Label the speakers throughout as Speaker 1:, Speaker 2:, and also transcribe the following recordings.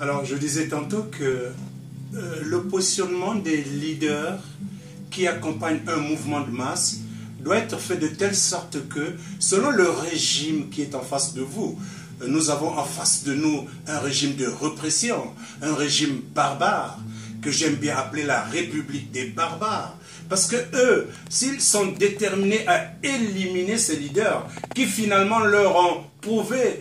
Speaker 1: Alors, je disais tantôt que le positionnement des leaders qui accompagnent un mouvement de masse doit être fait de telle sorte que, selon le régime qui est en face de vous, nous avons en face de nous un régime de répression, un régime barbare, que j'aime bien appeler la République des barbares. Parce que eux, s'ils sont déterminés à éliminer ces leaders, qui finalement leur ont prouvé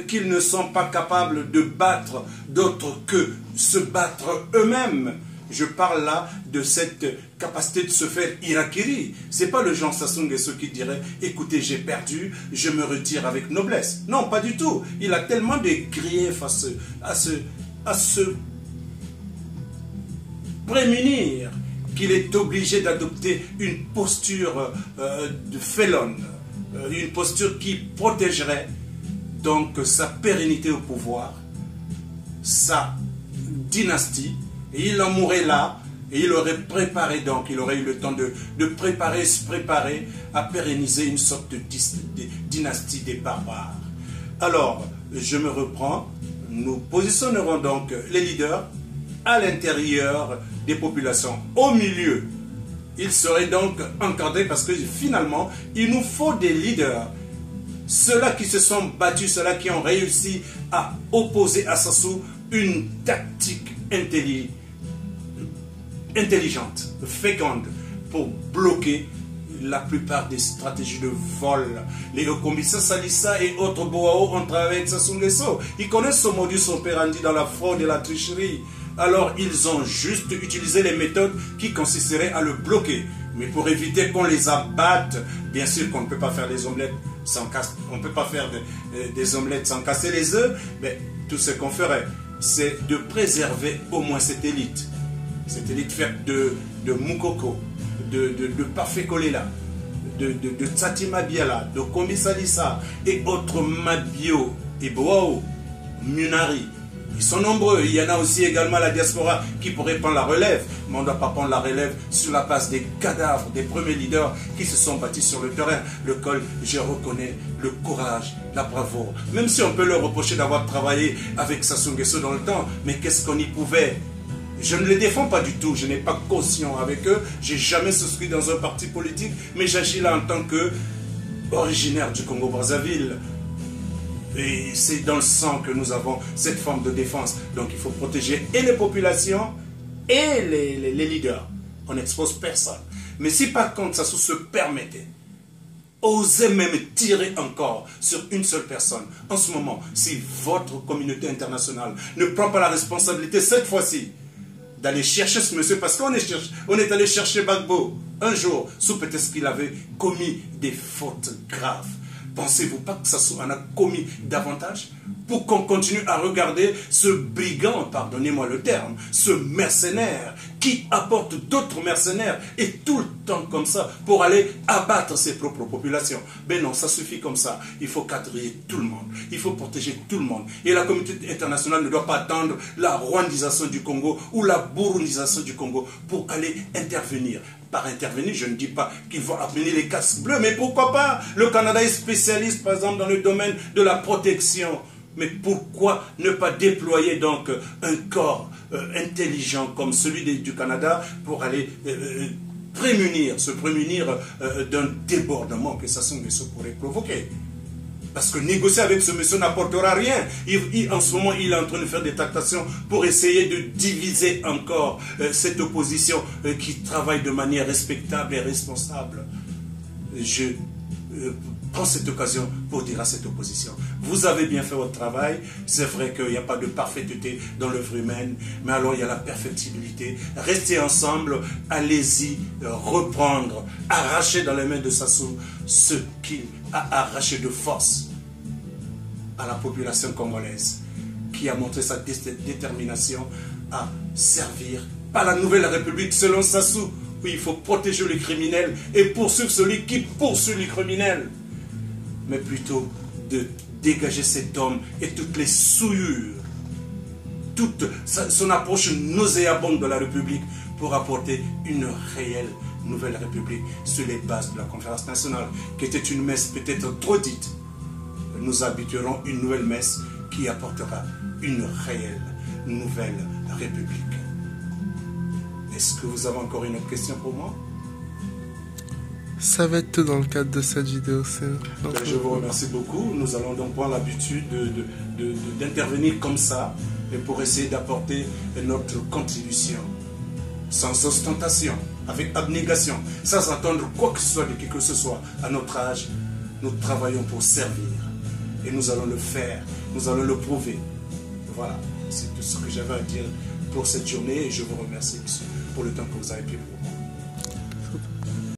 Speaker 1: qu'ils ne sont pas capables de battre d'autres que se battre eux-mêmes, je parle là de cette capacité de se faire irakiri. C'est pas le Jean Sassou Nguesso qui dirait « Écoutez, j'ai perdu, je me retire avec noblesse ». Non, pas du tout. Il a tellement de griefs à se prémunir qu'il est obligé d'adopter une posture de félonne, une posture qui protégerait donc sa pérennité au pouvoir, sa dynastie. Et il en mourrait là, et il aurait préparé donc, il aurait eu le temps de se préparer à pérenniser une sorte de dynastie des barbares. Alors, je me reprends, nous positionnerons donc les leaders à l'intérieur des populations, au milieu. Ils seraient donc encadrés parce que finalement, il nous faut des leaders. Ceux-là qui se sont battus, ceux-là qui ont réussi à opposer à Sassou une tactique intelligente, féconde, pour bloquer la plupart des stratégies de vol. Les commissaires Salissa et autres Boao ont travaillé avec Sassou Nguesso. Ils connaissent son modus operandi dans la fraude et la tricherie. Alors ils ont juste utilisé les méthodes qui consisteraient à le bloquer. Mais pour éviter qu'on les abatte, bien sûr qu'on ne peut pas faire des omelettes sans casser, on ne peut pas faire des omelettes sans casser les œufs, mais tout ce qu'on ferait, c'est de préserver au moins cette élite faite de Moukoko, de Parfait Kolela, de Tsatima Biala, de Kombi Salissa et autres Mabio et Boao, Munari. Ils sont nombreux. Il y en a aussi également la diaspora qui pourrait prendre la relève. Mais on ne doit pas prendre la relève sur la base des cadavres des premiers leaders qui se sont bâtis sur le terrain. Lequel je reconnais le courage, la bravoure. Même si on peut leur reprocher d'avoir travaillé avec Sassou Nguesso dans le temps, mais qu'est-ce qu'on y pouvait? Je ne les défends pas du tout, je n'ai pas caution avec eux, j'ai jamais souscrit dans un parti politique, mais j'agis là en tant que originaire du Congo-Brazzaville. Et c'est dans le sang que nous avons cette forme de défense. Donc il faut protéger et les populations et les leaders. On n'expose personne. Mais si par contre Sassou se permettait, osez même tirer encore sur une seule personne, en ce moment, si votre communauté internationale ne prend pas la responsabilité cette fois-ci, d'aller chercher ce monsieur, parce qu'on est allé chercher Gbagbo un jour, sous prétexte qu'il avait commis des fautes graves. Pensez-vous pas que Sassou en a commis davantage pour qu'on continue à regarder ce brigand, pardonnez-moi le terme, ce mercenaire qui apporte d'autres mercenaires et tout le temps comme ça pour aller abattre ses propres populations? Ben non, ça suffit comme ça. Il faut quadriller tout le monde. Il faut protéger tout le monde. Et la communauté internationale ne doit pas attendre la rwandisation du Congo ou la burundisation du Congo pour aller intervenir. Par intervenir, je ne dis pas qu'il faut amener les casques bleus, mais pourquoi pas? Le Canada est spécialiste, par exemple, dans le domaine de la protection. Mais pourquoi ne pas déployer donc un corps intelligent comme celui du Canada pour aller se prémunir d'un débordement que Sassou Nguesso pourrait provoquer? Parce que négocier avec ce monsieur n'apportera rien. En ce moment, il est en train de faire des tractations pour essayer de diviser encore cette opposition qui travaille de manière respectable et responsable. Je prends cette occasion pour dire à cette opposition, vous avez bien fait votre travail. C'est vrai qu'il n'y a pas de parfaiteté dans l'œuvre humaine, mais alors il y a la perfectibilité. Restez ensemble, allez-y reprendre, arracher dans les mains de Sassou ce qu'il a arraché de force à la population congolaise, qui a montré sa détermination à servir par la nouvelle République selon Sassou, où il faut protéger les criminels et poursuivre celui qui poursuit les criminels, mais plutôt de dégager cet homme et toutes les souillures, toute son approche nauséabonde de la République pour apporter une réelle nouvelle République sur les bases de la conférence nationale, qui était une messe peut-être trop dite. Nous habituerons une nouvelle messe qui apportera une réelle nouvelle république. Est-ce que vous avez encore une autre question pour moi?
Speaker 2: Ça va être tout dans le cadre de cette vidéo.
Speaker 1: Je vous remercie beaucoup. Nous allons donc prendre l'habitude d'intervenir comme ça et pour essayer d'apporter notre contribution sans ostentation, avec abnégation, sans attendre quoi que ce soit de qui que ce soit. À notre âge, nous travaillons pour servir et nous allons le faire, nous allons le prouver. Voilà, c'est tout ce que j'avais à dire pour cette journée et je vous remercie, monsieur, pour le temps que vous avez pris pour moi.